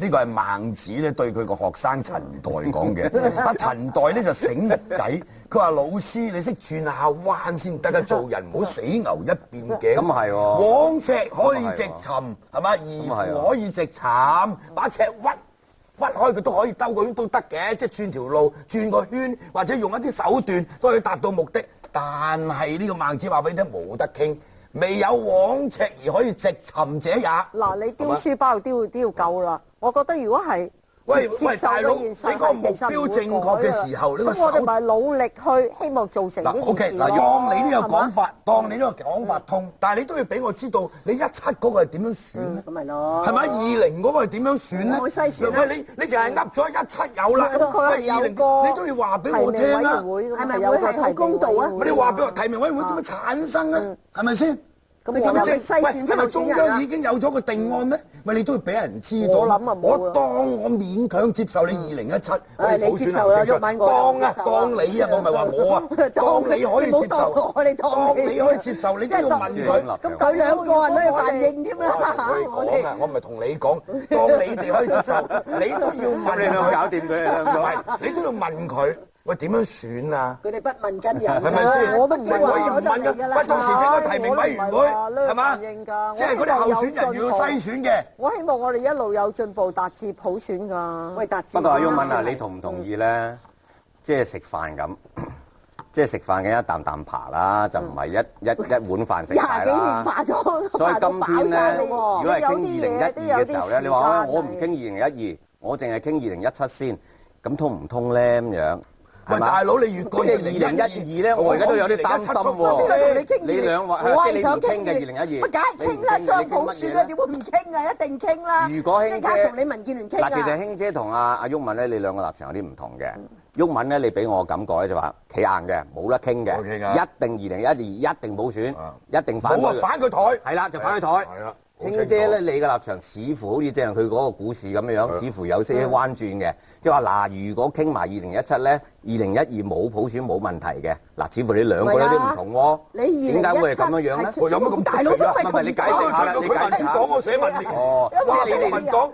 呢個係孟子咧對佢個學生陳代講嘅。阿陳代咧就醒目仔，佢話老師你識轉下彎先得㗎，做人唔好死牛一邊頸。咁係喎，往尺可以直尋，係嘛？夷乎可以直慘，把尺屈開佢都可以兜個圈都得嘅，即係轉條路轉個圈，或者用一啲手段都可以達到目的。但係呢個孟子話俾你聽冇得傾，未有往尺而可以直尋者也。嗱，你丟書包都要夠啦。我覺得如果係喂，大佬，你個目標正確嘅時候，呢個咁我哋咪努力去希望做成呢件事。 OK， 嗱，當你呢個講法通，但係你都要俾我知道你17嗰個係點樣選咧？咁咪咯，係咪20嗰個係點樣選咧？我篩選啦。喂，你淨係噏咗17有啦，喂20你都要話俾我聽啦。係咪會係好公道啊？你話俾我提名委員會點樣產生咧？係咪先？咁你咁樣篩選係咪中央已經有咗個定案咩？喂，你都要俾人知道。我諗啊冇啊。我當我勉強接受你2017，你接受啦，毓民當你啊，我唔係話我啊，當你可以接受，當你可以接受，你都要問佢。咁佢兩個人都要反應添啦。我唔係同你講，當你哋可以接受，你都要問佢。你兩個搞掂佢，唔係，你都要問佢。喂，點樣選啊？佢哋不問跟人，係咪先？我都唔可以唔問㗎。喂，到時整個提名委員會係嘛？即係嗰啲候選人要篩選嘅。我希望我哋一路有進步，達至普選㗎。喂，達至。不過阿毓民啊，你同唔同意咧？即係食飯咁，即係食飯嘅一啖啖扒啦，就唔係一碗飯食晒啦。廿幾年扒咗，所以今天咧，如果係傾2012嘅時候咧，你話我唔傾2012，我淨係傾2017先，咁通唔通咧咁樣？喂，大佬，你越過即係2012咧，我而家都有啲擔心喎。你兩話即係你唔傾嘅2012，梗係傾啦，雙普選啊，點會唔傾啊？一定傾啦。如果興姐同你民建聯傾啊。嗱，其實興姐同阿毓民咧，你兩個立場有啲唔同嘅。毓民咧，你俾我感覺咧就話企硬嘅，冇得傾嘅，一定2012一定補選，一定反對。冇啊，反佢台。係啦，就反佢台。係啦。興姐咧，你嘅立場似乎好似正佢嗰個股市咁樣，似乎有些彎轉嘅。即係話嗱，如果傾埋2017咧，2012冇普選冇問題嘅。嗱，似乎你兩個有啲唔同喎。你點解會係咁樣樣咧？有乜咁大佬都係唔係你解釋下啦，你解釋下。講我寫文字。哦，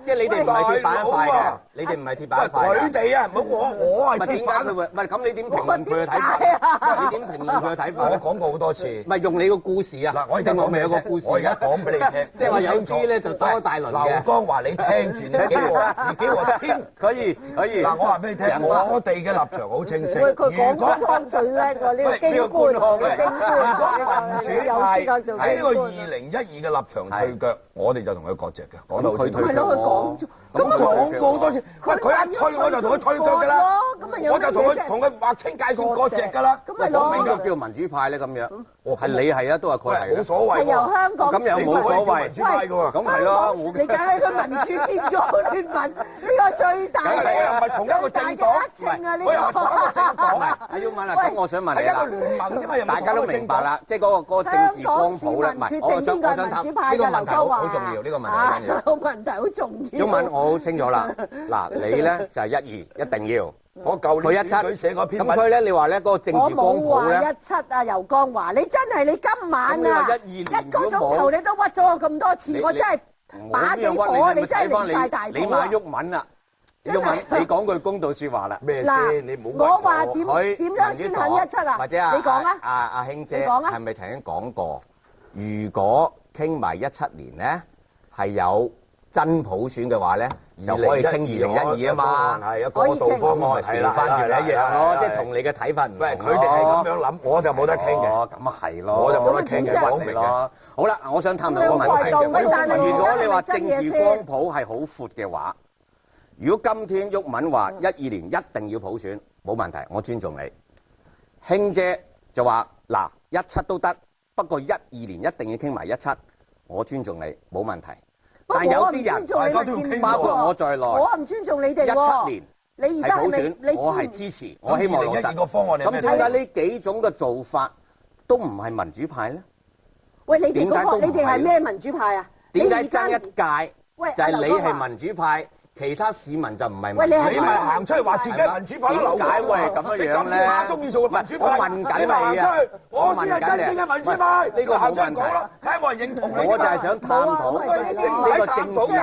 即係你哋唔係鐵板一塊嘅，你哋唔係鐵板一塊。佢哋啊，唔好我係鐵板。唔係咁，你點評論佢嘅睇法？你點評論佢嘅睇法？我講過好多次。唔係用你個故事啊！嗱，我而家講咪有個故事。我而家講俾你聽。即係話有啲咧就多大輪嘅。劉江華，你聽住，你給我聽。可以。嗱，我話俾你聽，我哋嘅立場好清晰。佢講湯最叻喎，呢個京官。如果民主派喺呢個2012嘅立場退腳，我哋就同佢割席嘅。講到佢退腳，咁講過好多次。喂，佢一退我就同佢退腳㗎啦。我就同佢劃清界線割席㗎啦。咁咪攞咩叫民主派咧？咁樣係你係啊，都係佢係。冇所謂。係由香港。咁又冇所謂。民主派㗎喎。咁係咯。你梗係佢民主建國聯盟呢個最大嘅。唔係同一個政黨。我又同一個政黨。阿毓民啊，咁我想問你係一個聯盟啫嘛，大家都明白啦，即係嗰個政治光譜咧，唔係，我想呢個問題好重要，呢個問題好緊要。個問題好重要。毓民，我好清楚啦。嗱，你咧就係12一定要，我舊年佢17寫嗰篇文。咁所以咧，你話咧嗰個政治光譜咧，我冇話17啊，游江華，你真係你今晚啊，一個鐘頭你都屈咗我咁多次，我真係把幾火，你真係離曬大譜啊！你買毓民啦。毓民，你講句公道説話啦。咩先？你唔好我話點樣先肯17啊？或者你講啊？阿興姐係咪曾經講過？如果傾埋17年咧，係有真普選嘅話咧，就可以傾2012啊嘛。係啊，過渡方案係啦，翻轉一樣咯，即係同你嘅睇法唔同。喂，佢哋係咁樣諗，我就冇得傾嘅。哦，咁啊係咯，我就冇得傾嘅，講明咯。好啦，我想探討個問題。如果你話政治光譜係好闊嘅話，如果今天毓民話12年一定要普選，冇問題，我尊重你。興姐就話嗱17都得，不過12年一定要傾埋17，我尊重你，冇問題。但有啲人，包括我在內，我唔尊重你哋17年你而家普選，我係支持，我希望落實。咁點解呢幾種嘅做法都唔係民主派咧？喂，你哋係咩民主派啊？點解爭一屆？就係你係民主派。其他市民就唔係民喂，主派。你咪行出去話自己係民主派咯，點解會係咁樣樣咧？你咁差中意做個民主派，我問緊你咪行出去，我先係真正嘅民主派。呢個冇問題。睇下冇人認同你。我就係想探討呢個政治光譜嘅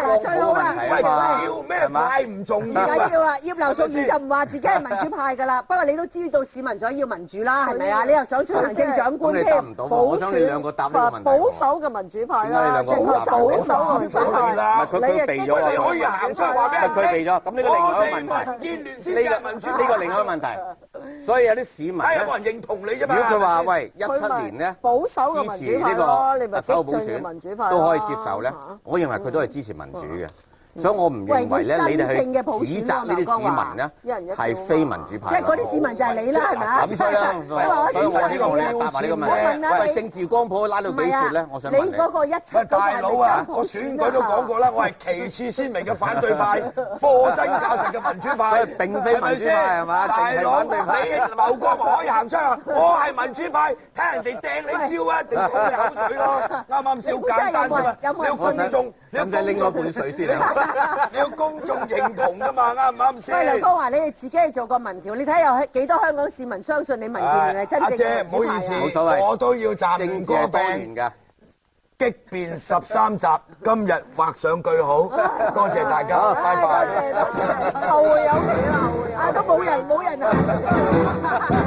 問題啊嘛。叫咩派唔重要唔緊要啊！葉劉淑儀就唔話自己係民主派㗎啦。不過你都知道市民想要民主啦，係咪啊？你又想出行政長官咁你答唔到喎，我想你兩個答呢個問題。保守嘅民主派啦，保守嘅民主派啦。佢避咗啊！你可以行出嚟話俾人聽。佢避咗，咁呢個另外一個問題。民建聯先係民主派。呢個另外一個問題。所以有啲市民咧，冇人認同你啫嘛。如果佢話喂17年咧保守嘅民主派咯，你咪特首補激進嘅民主派選都可以接受咧，我認為佢都係支持民主嘅。所以我唔認為咧，你哋去指責呢啲市民咧係非民主派。即係嗰啲市民就係你啦，係咪啊？咁所以我呢個答埋呢個問題。喂，政治光譜拉到幾闊咧？我想問你。你嗰個17大佬啊，我選舉都講過啦，我係其次鮮明嘅反對派，貨真價實嘅民主派。所以並非民主派係嘛？大佬，你劉國華可以行出嚟，我係民主派，睇人哋掟你蕉啊，定吐你口水咯？啱啱先好簡單啫嘛，你要公眾，你要拎嗰罐水先啊！你要公眾認同㗎嘛，啱唔啱先？喂，劉江華，你哋自己係做過民調，你睇有幾多香港市民相信你民建聯係真正嘅民主派啊？阿姐唔好意思，冇所謂，我都要暫政過多元㗎。激辯13集，今日畫上句號，多謝大家，拜拜。後會有期啦，後會有期。都冇人行。